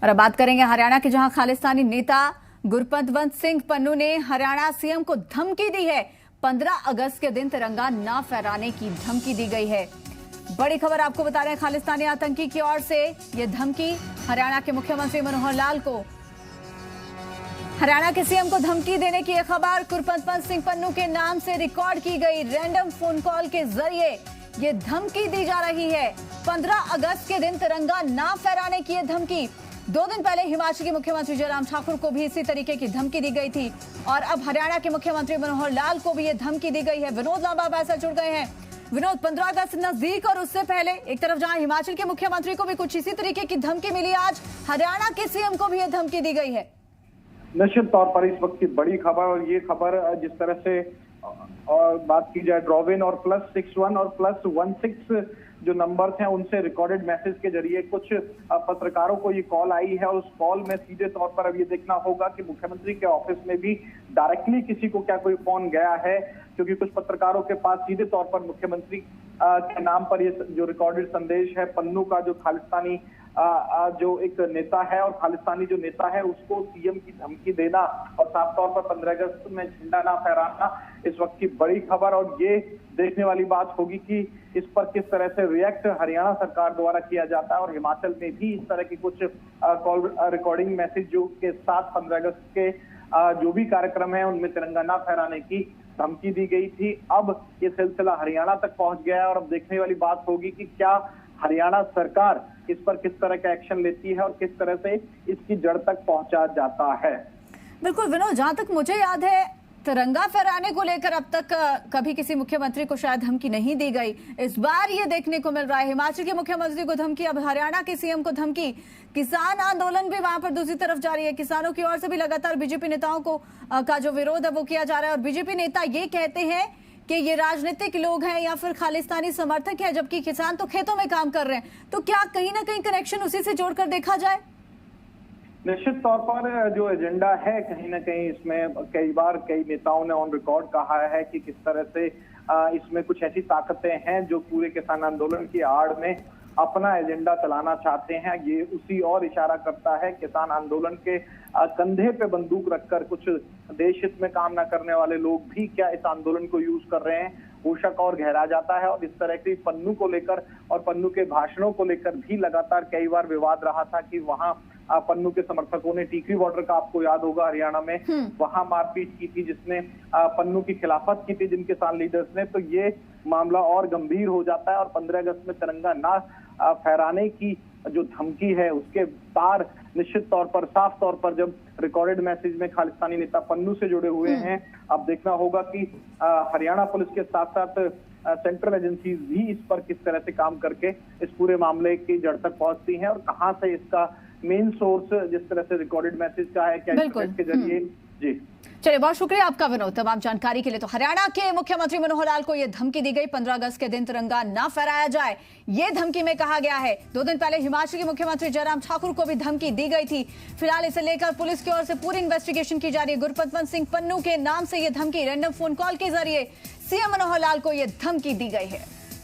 और अब बात करेंगे हरियाणा के, जहां खालिस्तानी नेता गुरपतवंत सिंह पन्नू ने हरियाणा सीएम को धमकी दी है। 15 अगस्त के दिन तिरंगा न फहराने की धमकी दी गई है। बड़ी खबर आपको बता रहे हैं, खालिस्तानी आतंकी की ओर से यह धमकी हरियाणा के मुख्यमंत्री मनोहर लाल को। हरियाणा के सीएम को धमकी देने की यह खबर गुरपतवंत सिंह पन्नू के नाम से रिकॉर्ड की गई रैंडम फोन कॉल के जरिए ये धमकी दी जा रही है। 15 अगस्त के दिन तिरंगा न फहराने की यह धमकी। 2 दिन पहले हिमाचल के मुख्यमंत्री जयराम ठाकुर को भी इसी तरीके की धमकी दी गई थी और अब हरियाणा के मुख्यमंत्री मनोहर लाल को भी यह धमकी दी गई है। विनोद लांबा ऐसा जुड़ गए हैं। विनोद, 15 अगस्त नजदीक और उससे पहले एक तरफ जहां हिमाचल के मुख्यमंत्री को भी कुछ इसी तरीके की धमकी मिली, आज हरियाणा के सीएम को भी यह धमकी दी गई है। निश्चित तौर पर इस वक्त की बड़ी खबर, और ये खबर जिस तरह से और बात की जाए ड्रॉविन और +61 और +16 जो नंबर हैं उनसे रिकॉर्डेड मैसेज के जरिए कुछ पत्रकारों को ये कॉल आई है और उस कॉल में सीधे तौर पर अब ये देखना होगा कि मुख्यमंत्री के ऑफिस में भी डायरेक्टली किसी को क्या कोई फोन गया है, क्योंकि कुछ पत्रकारों के पास सीधे तौर पर मुख्यमंत्री के नाम पर ये जो रिकॉर्डेड संदेश है पन्नू का, जो खालिस्तानी जो एक नेता है और खालिस्तानी जो नेता है उसको सीएम की धमकी देना और साफ तौर पर 15 अगस्त में झंडा ना फहराना इस वक्त की बड़ी खबर। और ये देखने वाली बात होगी कि इस पर किस तरह से रिएक्ट हरियाणा सरकार द्वारा किया जाता है। और हिमाचल में भी इस तरह की कुछ कॉल रिकॉर्डिंग मैसेज जो के साथ 15 अगस्त के जो भी कार्यक्रम है उनमें तिरंगा ना फहराने की धमकी दी गई थी। अब ये सिलसिला हरियाणा तक पहुंच गया है और अब देखने वाली बात होगी कि क्या हरियाणा सरकार इस पर किस तरह का एक्शन लेती है और किस तरह से इसकी जड़ तक पहुंचा जाता है। बिल्कुल विनोद, जहां तक मुझे याद है तिरंगा फहराने को लेकर अब तक कभी किसी मुख्यमंत्री को शायद धमकी नहीं दी गई। इस बार ये देखने को मिल रहा है, हिमाचल के मुख्यमंत्री को धमकी, अब हरियाणा के सीएम को धमकी। किसान आंदोलन भी वहां पर दूसरी तरफ जारी है। किसानों की ओर से भी लगातार बीजेपी नेताओं को का जो विरोध है वो किया जा रहा है और बीजेपी नेता ये कहते हैं कि ये राजनीतिक लोग हैं या फिर खालिस्तानी समर्थक है, जबकि किसान तो खेतों में काम कर रहे हैं। तो क्या कहीं ना कहीं कनेक्शन उसी से जोड़कर देखा जाए? निश्चित तौर पर जो एजेंडा है कहीं ना कहीं इसमें कई बार कई नेताओं ने ऑन रिकॉर्ड कहा है कि किस तरह से इसमें कुछ ऐसी ताकतें हैं जो पूरे किसान आंदोलन की आड़ में अपना एजेंडा चलाना चाहते हैं। ये उसी और इशारा करता है किसान आंदोलन के कंधे पे बंदूक रखकर कुछ देश हित में काम न करने वाले लोग भी क्या इस आंदोलन को यूज कर रहे हैं, वो शक और गहरा जाता है। और इस तरह की पन्नू को लेकर और पन्नू के भाषणों को लेकर भी लगातार कई बार विवाद रहा था कि वहां पन्नू के समर्थकों ने टीकरी बॉर्डर का, आपको याद होगा हरियाणा में, वहां मारपीट की थी जिसने पन्नू की खिलाफत की थी जिन किसान लीडर्स ने। तो ये मामला और गंभीर हो जाता है और 15 अगस्त में तिरंगा ना फहराने की जो धमकी है उसके तार निश्चित तौर पर साफ तौर पर जब रिकॉर्डेड मैसेज में खालिस्तानी नेता पन्नू से जुड़े हुए हैं। अब देखना होगा कि हरियाणा पुलिस के साथ साथ सेंट्रल एजेंसीज भी इस पर किस तरह से काम करके इस पूरे मामले की जड़ तक पहुंचती हैं और कहां से इसका मेन सोर्स जिस तरह से रिकॉर्डेड मैसेज का है, क्या इसके जरिए। जी चलिए, बहुत शुक्रिया आपका विनोद तमाम जानकारी के लिए। तो हरियाणा के मुख्यमंत्री मनोहर लाल को यह धमकी दी गई 15 अगस्त के दिन तिरंगा न फहराया जाए। ये धमकी में कहा गया है। 2 दिन पहले हिमाचल के मुख्यमंत्री जयराम ठाकुर को भी धमकी दी गई थी। फिलहाल इसे लेकर पुलिस की ओर से पूरी इन्वेस्टिगेशन की जा रही है। गुरपतवंत सिंह पन्नू के नाम से यह धमकी रैंडम फोन कॉल के जरिए सीएम मनोहर लाल को यह धमकी दी गई है।